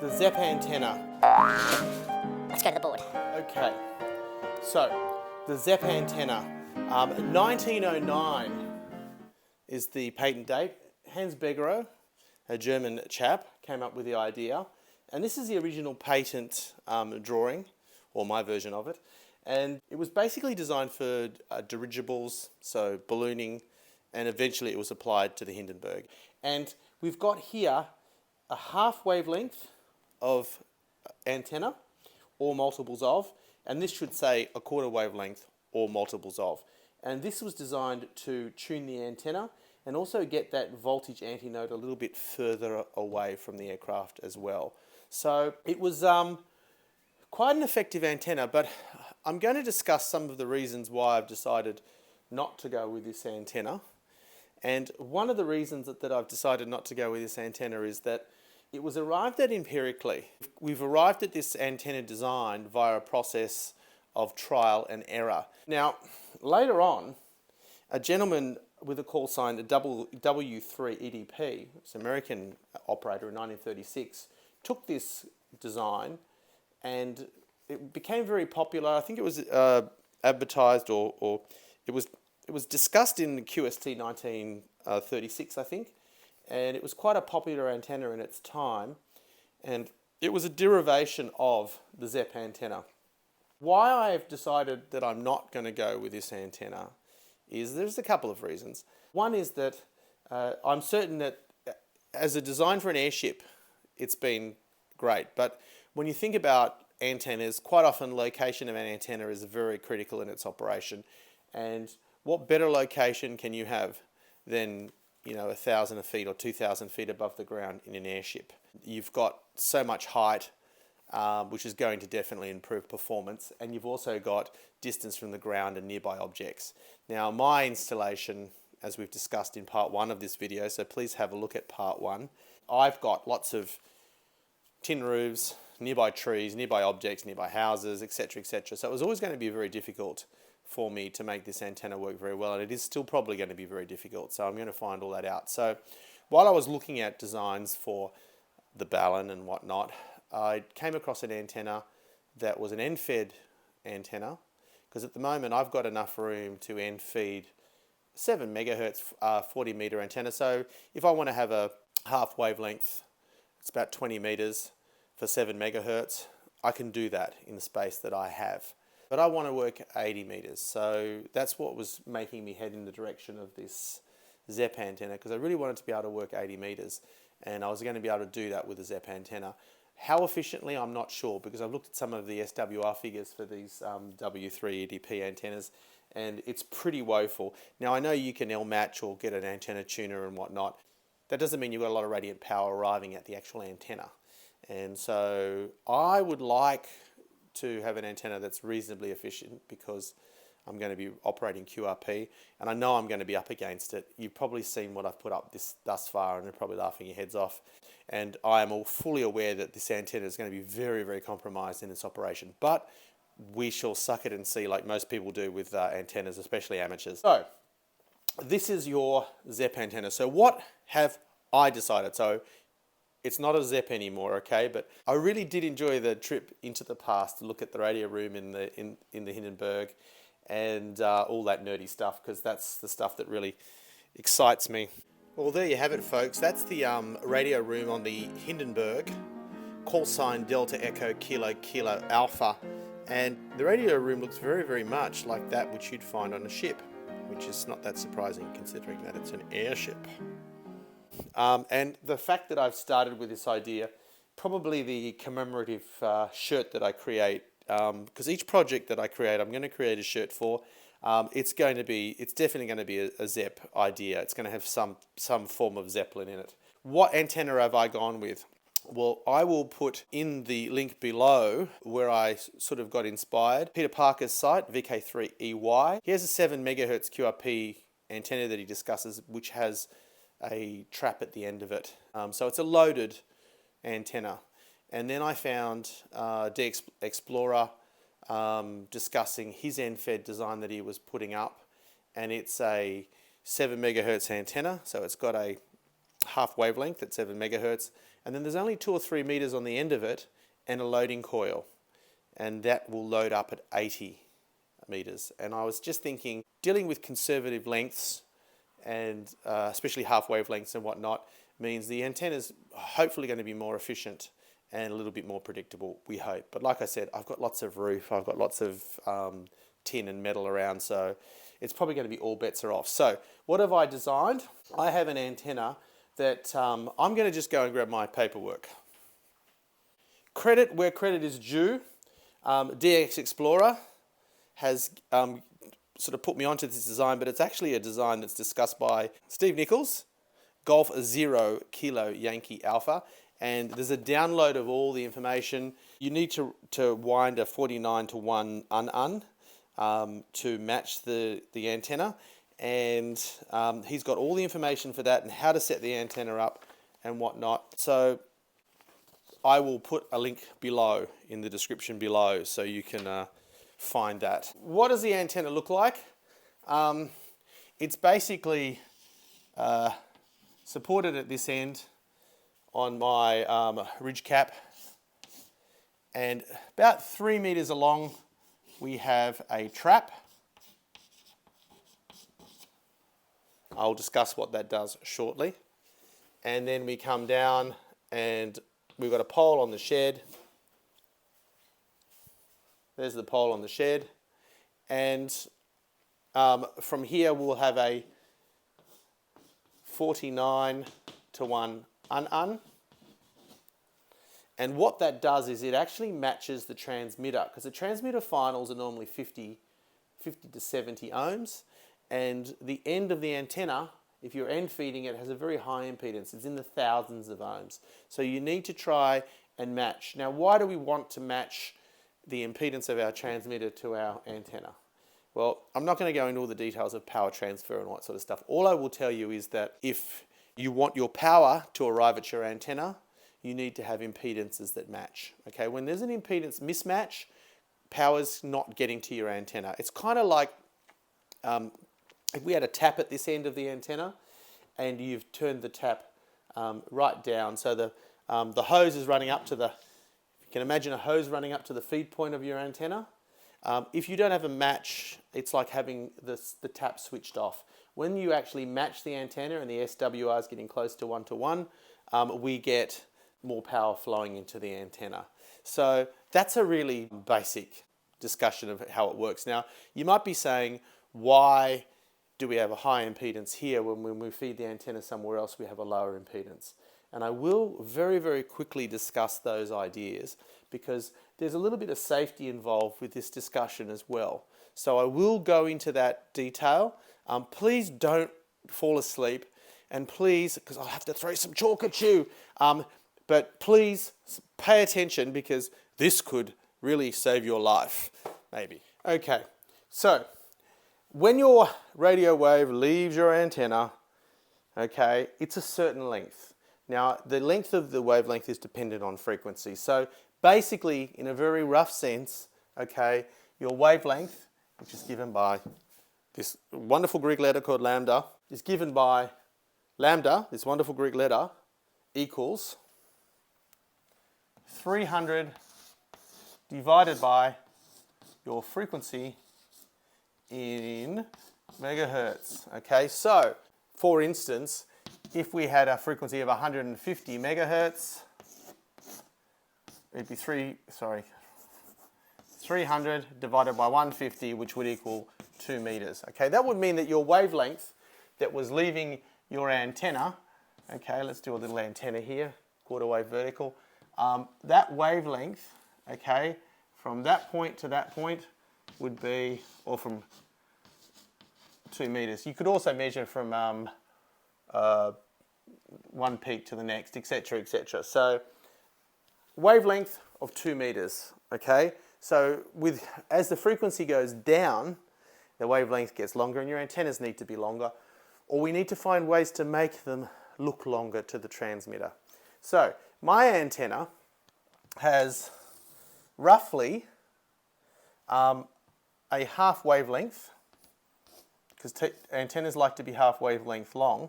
the Zepp antenna. Let's go to the board. Okay, so the Zepp antenna, 1909 is the patent date. Hans Begerow, a German chap, came up with the idea, and this is the original patent drawing, or my version of it, and it was basically designed for dirigibles, so ballooning, and eventually it was applied to the Hindenburg. And we've got here a half wavelength of antenna, or multiples of, and this should say a quarter wavelength, or multiples of. And this was designed to tune the antenna and also get that voltage antinode a little bit further away from the aircraft as well. So it was quite an effective antenna, but I'm going to discuss some of the reasons why I've decided not to go with this antenna. And one of the reasons that I've decided not to go with this antenna is that it was arrived at empirically. We've arrived at this antenna design via a process of trial and error. Now, later on, a gentleman with a call sign, the W3EDP, it's an American operator in 1936, took this design and it became very popular. I think it was advertised or it was discussed in QST 1936, I think, and it was quite a popular antenna in its time, and it was a derivation of the Zepp antenna. Why I've decided that I'm not going to go with this antenna is there's a couple of reasons. One is that I'm certain that as a design for an airship, it's been great. But when you think about antennas, quite often location of an antenna is very critical in its operation. And what better location can you have than 1,000 feet or 2,000 feet above the ground in an airship? You've got so much height, which is going to definitely improve performance, and you've also got distance from the ground and nearby objects. Now, my installation, as we've discussed in part 1 of this video, so please have a look at part 1, I've got lots of tin roofs, nearby trees, nearby objects, nearby houses, etc., etc. So it was always going to be very difficult for me to make this antenna work very well, and it is still probably going to be very difficult, so I'm going to find all that out. So while I was looking at designs for the Ballon and whatnot, I came across an antenna that was an end-fed antenna, because at the moment I've got enough room to end-feed 7 megahertz 40 meter antenna. So if I want to have a half wavelength, it's about 20 meters for 7 megahertz, I can do that in the space that I have. But I want to work 80 meters, so that's what was making me head in the direction of this Zepp antenna, because I really wanted to be able to work 80 meters, and I was going to be able to do that with a Zepp antenna. How efficiently, I'm not sure, because I've looked at some of the SWR figures for these W3EDP antennas, and it's pretty woeful. Now, I know you can L-match or get an antenna tuner and whatnot. That doesn't mean you've got a lot of radiant power arriving at the actual antenna. And so I would like to have an antenna that's reasonably efficient, because I'm going to be operating QRP, and I know I'm going to be up against it. You've probably seen what I've put up thus far, and you're probably laughing your heads off. And I am fully aware that this antenna is going to be very, very compromised in its operation. But we shall suck it and see, like most people do with antennas, especially amateurs. So this is your Zepp antenna. So what have I decided? So it's not a Zepp anymore, okay? But I really did enjoy the trip into the past to look at the radio room in the Hindenburg and all that nerdy stuff, because that's the stuff that really excites me. Well, there you have it, folks. That's the radio room on the Hindenburg, call sign Delta Echo Kilo Kilo Alpha. And the radio room looks very, very much like that which you'd find on a ship, which is not that surprising considering that it's an airship. And the fact that I've started with this idea, probably the commemorative shirt that I create, because each project that I create, I'm going to create a shirt for. It's definitely going to be a Zepp idea. It's going to have some form of Zeppelin in it. What antenna have I gone with? Well, I will put in the link below where I sort of got inspired. Peter Parker's site, VK3YE. He has a 7 megahertz QRP antenna that he discusses, which has a trap at the end of it. So it's a loaded antenna. And then I found Explorer discussing his end-fed design that he was putting up, and it's a 7 megahertz antenna, so it's got a half wavelength at 7 megahertz, and then there's only 2 or 3 meters on the end of it and a loading coil, and that will load up at 80 meters. And I was just thinking, dealing with conservative lengths and especially half wavelengths and whatnot means the antenna's hopefully going to be more efficient and a little bit more predictable, we hope. But like I said, I've got lots of roof, I've got lots of tin and metal around, so it's probably going to be all bets are off. So what have I designed? I have an antenna that I'm going to just go and grab my paperwork. Credit where credit is due. DX Explorer has sort of put me onto this design, but it's actually a design that's discussed by Steve Nichols, Golf 0 Kilo Yankee Alpha, and there's a download of all the information. You need to wind a 49-to-1 un to match the antenna, and he's got all the information for that and how to set the antenna up and whatnot. So I will put a link below in the description below so you can find that. What does the antenna look like? It's basically supported at this end on my ridge cap, and about 3 meters along we have a trap. I'll discuss what that does shortly. And then we come down and we've got a pole on the shed. There's the pole on the shed. And from here we'll have a 49-to-1 un. And what that does is it actually matches the transmitter, because the transmitter finals are normally 50 to 70 ohms, and the end of the antenna, if you're end feeding it, has a very high impedance. It's in the thousands of ohms. So you need to try and match. Now, why do we want to match the impedance of our transmitter to our antenna? Well, I'm not going to go into all the details of power transfer and all that sort of stuff. All I will tell you is that if you want your power to arrive at your antenna, you need to have impedances that match. Okay, when there's an impedance mismatch, power's not getting to your antenna. It's kind of like if we had a tap at this end of the antenna and you've turned the tap right down, so the hose is running up to the, you can imagine a hose running up to the feed point of your antenna. If you don't have a match, it's like having the tap switched off. When you actually match the antenna and the SWR is getting close to 1-to-1, we get more power flowing into the antenna. So that's a really basic discussion of how it works. Now, you might be saying, why do we have a high impedance here when we feed the antenna somewhere else we have a lower impedance? And I will very, very quickly discuss those ideas, because there's a little bit of safety involved with this discussion as well. So I will go into that detail. Please don't fall asleep, and please, because I'll have to throw some chalk at you, but please pay attention, because this could really save your life, maybe. Okay, so when your radio wave leaves your antenna, okay, it's a certain length. Now, the length of the wavelength is dependent on frequency. So basically, in a very rough sense, okay, your wavelength, which is given by this wonderful Greek letter called lambda, is given by lambda, this wonderful Greek letter, equals 300 divided by your frequency in megahertz. Okay, so for instance, if we had a frequency of 150 megahertz, it'd be 300 divided by 150, which would equal 2 meters. Okay, that would mean that your wavelength that was leaving your antenna, okay, let's do a little antenna here, quarter wave vertical, that wavelength, okay, from that point to that point would be, or from 2 meters. You could also measure from one peak to the next, etc., etc. So wavelength of 2 meters, okay? So as the frequency goes down, the wavelength gets longer and your antennas need to be longer, or we need to find ways to make them look longer to the transmitter. So my antenna has roughly a half wavelength, because antennas like to be half wavelength long.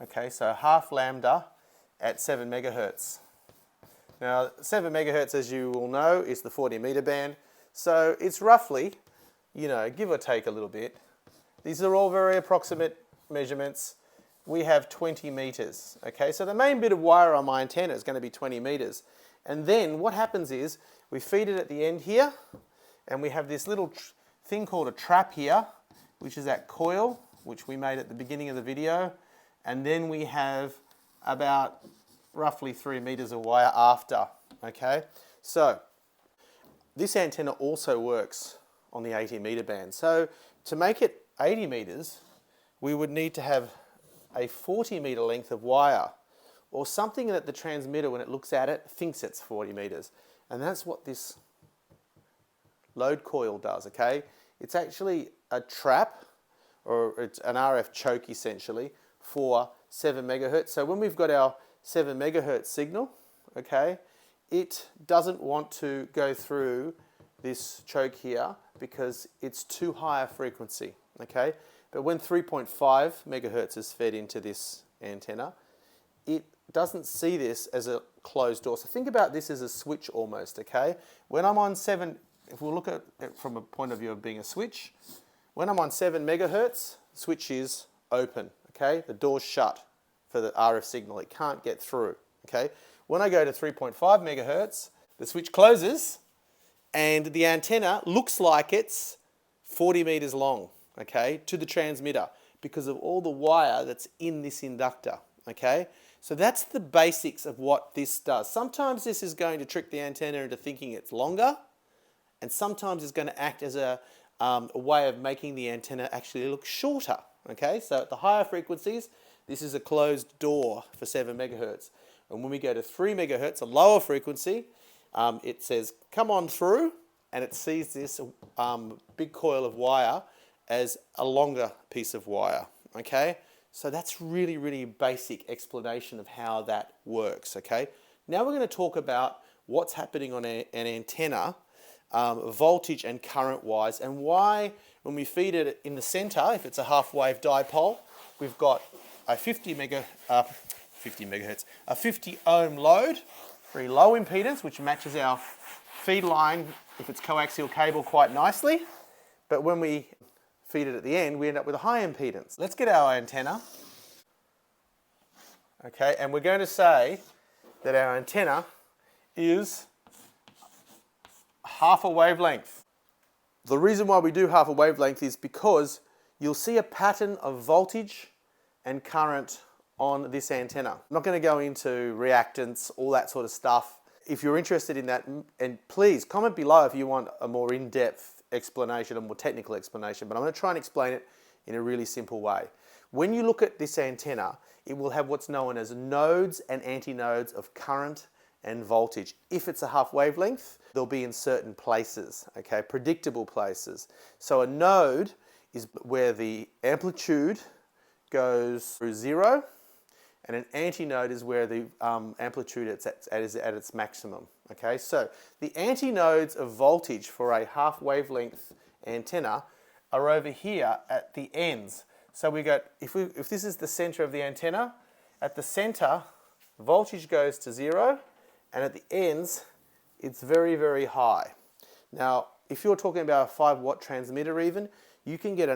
Okay, so half lambda at 7 megahertz. Now 7 megahertz, as you will know, is the 40 meter band. So it's roughly, you know, give or take a little bit. These are all very approximate measurements. We have 20 meters, okay? So the main bit of wire on my antenna is going to be 20 meters. And then what happens is we feed it at the end here, and we have this little thing called a trap here, which is that coil, which we made at the beginning of the video. And then we have about roughly 3 meters of wire after, okay? So this antenna also works on the 80 meter band. So to make it 80 meters, we would need to have a 40 meter length of wire, or something that the transmitter, when it looks at it, thinks it's 40 meters. And that's what this load coil does, okay? It's actually a trap, or it's an RF choke essentially, for 7 megahertz. So when we've got our 7 megahertz signal, okay, it doesn't want to go through this choke here because it's too high a frequency, okay? But when 3.5 megahertz is fed into this antenna, it doesn't see this as a closed door. So think about this as a switch almost, okay? When I'm on 7, if we look at it from a point of view of being a switch, when I'm on 7 megahertz, the switch is open, okay? The door's shut for the RF signal. It can't get through, okay? When I go to 3.5 megahertz, the switch closes and the antenna looks like it's 40 meters long, okay, to the transmitter because of all the wire that's in this inductor, okay? So that's the basics of what this does. Sometimes this is going to trick the antenna into thinking it's longer, and sometimes it's going to act as a way of making the antenna actually look shorter, okay? So at the higher frequencies, this is a closed door for 7 megahertz. And when we go to 3 megahertz, a lower frequency, it says, come on through, and it sees this big coil of wire as a longer piece of wire, okay? So that's really, really basic explanation of how that works, okay? Now we're going to talk about what's happening on an antenna, voltage and current wise, and why when we feed it in the center, if it's a half wave dipole, we've got a 50 ohm load, very low impedance, which matches our feed line, if it's coaxial cable, quite nicely. But when we feed it at the end, we end up with a high impedance. Let's get our antenna. Okay, and we're going to say that our antenna is half a wavelength. The reason why we do half a wavelength is because you'll see a pattern of voltage and current on this antenna. I'm not going to go into reactance, all that sort of stuff. If you're interested in that, and please comment below if you want a more in-depth explanation, a more technical explanation, but I'm going to try and explain it in a really simple way. When you look at this antenna, it will have what's known as nodes and antinodes of current and voltage. If it's a half wavelength, they'll be in certain places, okay, predictable places. So a node is where the amplitude goes through 0, and an antinode is where the amplitude is at its maximum. Okay, so the antinodes of voltage for a half wavelength antenna are over here at the ends. So we got, if this is the center of the antenna, at the center, voltage goes to 0, and at the ends, it's very, very high. Now, if you're talking about a 5 watt transmitter even, you can get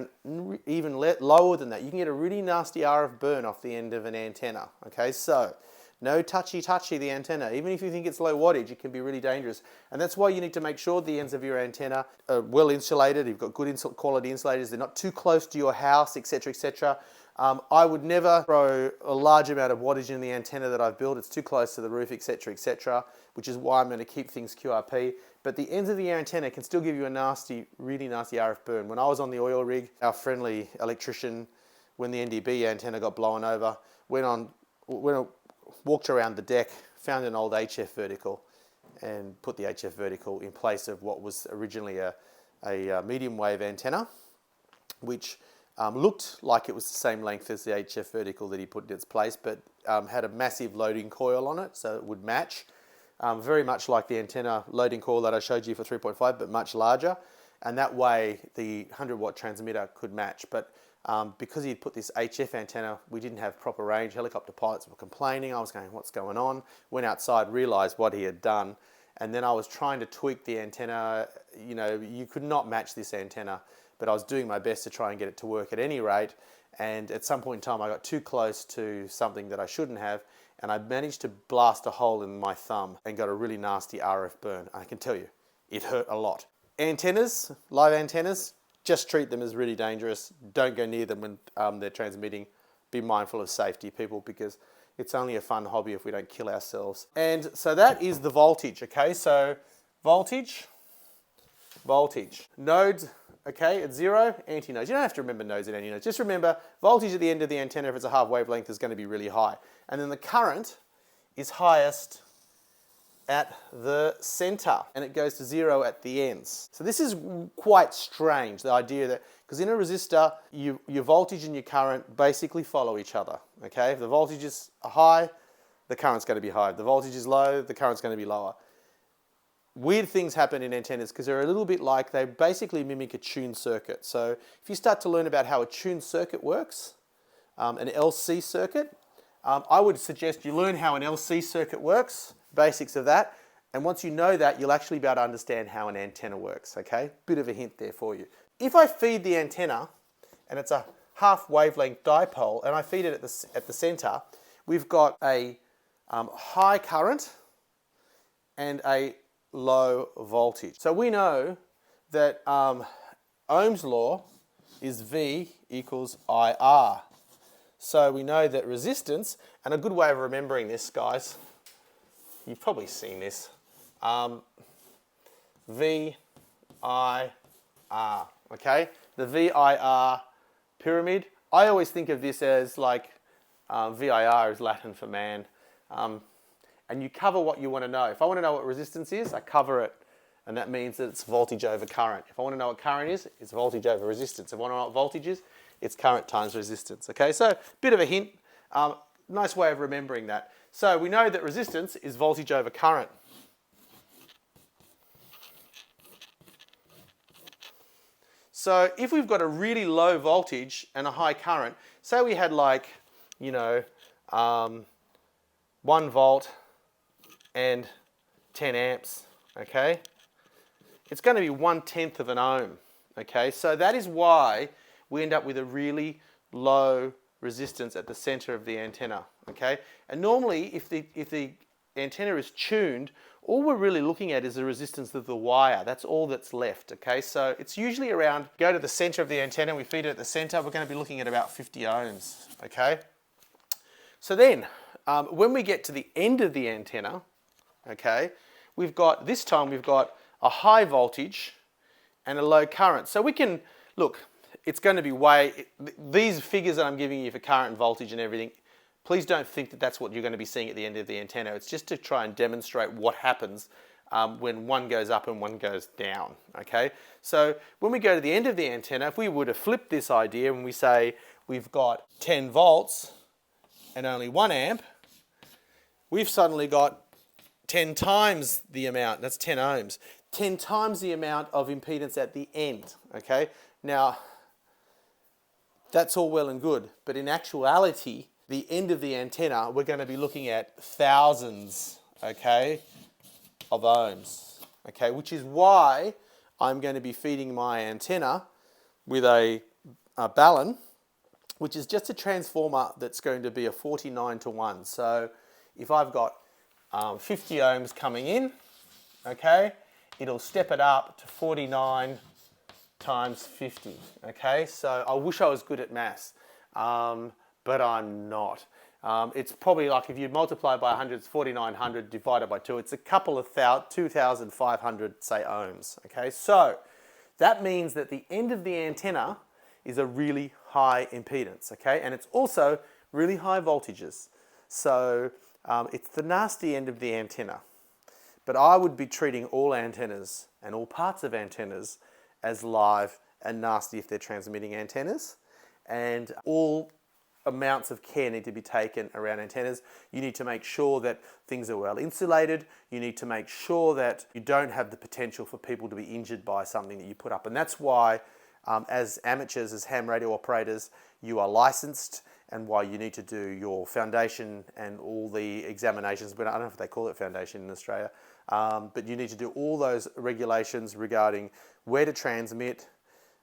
even lower than that. You can get a really nasty RF burn off the end of an antenna. Okay, so no touchy the antenna. Even if you think it's low wattage, it can be really dangerous. And that's why you need to make sure the ends of your antenna are well insulated. You've got good quality insulators. They're not too close to your house, etc., etc. I would never throw a large amount of wattage in the antenna that I've built. It's too close to the roof, etc., etc., which is why I'm going to keep things QRP. But the ends of the antenna can still give you a nasty, really nasty RF burn. When I was on the oil rig, our friendly electrician, when the NDB antenna got blown over, walked around the deck, found an old HF vertical, and put the HF vertical in place of what was originally a medium wave antenna, which looked like it was the same length as the HF vertical that he put in its place, but had a massive loading coil on it, so it would match. Very much like the antenna loading coil that I showed you for 3.5, but much larger. And that way the 100 watt transmitter could match. But because he'd put this HF antenna, we didn't have proper range. Helicopter pilots were complaining. I was going, what's going on? Went outside, realised what he had done, and then I was trying to tweak the antenna. You know, you could not match this antenna, but I was doing my best to try and get it to work at any rate. And at some point in time, I got too close to something that I shouldn't have, and I managed to blast a hole in my thumb and got a really nasty RF burn. I can tell you, it hurt a lot. Antennas, live antennas, just treat them as really dangerous. Don't go near them when they're transmitting. Be mindful of safety, people, because it's only a fun hobby if we don't kill ourselves. And so that is the voltage, okay? So voltage, nodes, okay, at 0, antinodes. You don't have to remember nodes and antinodes. Just remember voltage at the end of the antenna, if it's a half wavelength, is going to be really high. And then the current is highest at the center, and it goes to 0 at the ends. So this is quite strange, the idea that, because in a resistor, your voltage and your current basically follow each other, okay? If the voltage is high, the current's going to be high. If the voltage is low, the current's going to be lower. Weird things happen in antennas because they're a little bit like, they basically mimic a tuned circuit. So if you start to learn about how a tuned circuit works, an LC circuit, I would suggest you learn how an LC circuit works, basics of that, and once you know that, you'll actually be able to understand how an antenna works, okay? Bit of a hint there for you. If I feed the antenna, and it's a half wavelength dipole, and I feed it at the center, we've got a high current and a low voltage. So we know that Ohm's law is V equals IR. So we know that resistance, and a good way of remembering this, guys, you've probably seen this, VIR, okay? The VIR pyramid, I always think of this as like, VIR is Latin for man. And you cover what you want to know. If I want to know what resistance is, I cover it, and that means that it's voltage over current. If I want to know what current is, it's voltage over resistance. If I want to know what voltage is, it's current times resistance. Okay, so bit of a hint, nice way of remembering that. So we know that resistance is voltage over current. So if we've got a really low voltage and a high current, say we had like, you know, 1 volt and 10 amps, okay? It's going to be 1/10 of an ohm, okay? So that is why we end up with a really low resistance at the center of the antenna, okay? And normally, if the antenna is tuned, all we're really looking at is the resistance of the wire. That's all that's left, okay? So it's usually around, go to the center of the antenna, we feed it at the center, we're going to be looking at about 50 ohms, okay? So then, when we get to the end of the antenna, okay, this time we've got a high voltage and a low current. So we can, look, it's going to be these figures that I'm giving you for current and voltage and everything, please don't think that that's what you're going to be seeing at the end of the antenna. It's just to try and demonstrate what happens when one goes up and one goes down, okay? So when we go to the end of the antenna, if we were to flip this idea and we say we've got 10 volts and only 1 amp, we've suddenly got 10 times the amount, that's 10 ohms, 10 times the amount of impedance at the end, okay? Now, that's all well and good, but in actuality, the end of the antenna, we're going to be looking at thousands, okay, of ohms, okay, which is why I'm going to be feeding my antenna with a balun, which is just a transformer that's going to be a 49-to-1. So if I've got 50 ohms coming in, okay, it'll step it up to 49 times 50, okay? So I wish I was good at maths, but I'm not. It's probably like if you multiply by 100, it's 4900 divided by 2. It's a couple of 2,500, say, ohms, okay? So that means that the end of the antenna is a really high impedance, okay? And it's also really high voltages. So it's the nasty end of the antenna. But I would be treating all antennas and all parts of antennas as live and nasty if they're transmitting antennas. And all amounts of care need to be taken around antennas. You need to make sure that things are well insulated. You need to make sure that you don't have the potential for people to be injured by something that you put up. And that's why As amateurs, as ham radio operators, you are licensed, and while you need to do your foundation and all the examinations, but I don't know if they call it foundation in Australia, but you need to do all those regulations regarding where to transmit,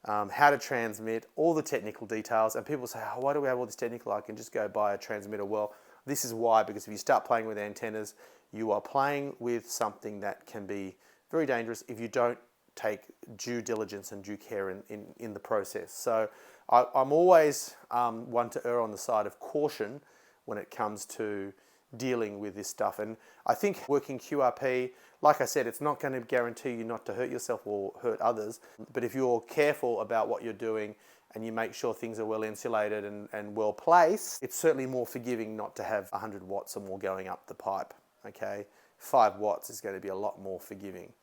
how to transmit, all the technical details. And people say, oh, why do we have all this technical? I can just go buy a transmitter. Well, this is why, because if you start playing with antennas, you are playing with something that can be very dangerous if you don't take due diligence and due care in the process. So I'm always one to err on the side of caution when it comes to dealing with this stuff. And I think working QRP, like I said, it's not going to guarantee you not to hurt yourself or hurt others. But if you're careful about what you're doing and you make sure things are well insulated and well placed, it's certainly more forgiving not to have 100 watts or more going up the pipe. Okay, 5 watts is going to be a lot more forgiving,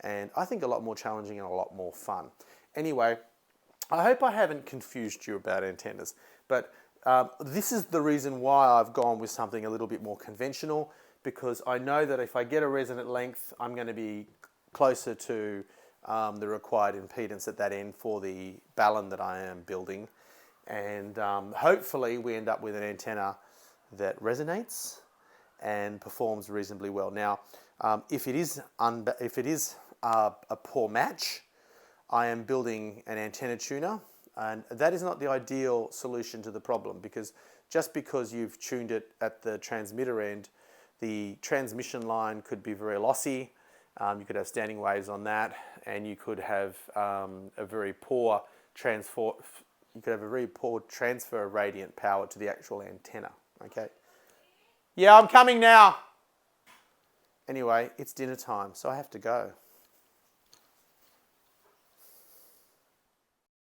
and I think a lot more challenging and a lot more fun. Anyway, I hope I haven't confused you about antennas, but this is the reason why I've gone with something a little bit more conventional, because I know that if I get a resonant length, I'm going to be closer to the required impedance at that end for the balun that I am building, and hopefully we end up with an antenna that resonates and performs reasonably well. Now, if it is a poor match, I am building an antenna tuner, and that is not the ideal solution to the problem, because just because you've tuned it at the transmitter end, the transmission line could be very lossy. You could have standing waves on that, and you could have a very poor transfer radiant power to the actual antenna. Okay. Yeah, I'm coming now. Anyway, it's dinner time, so I have to go.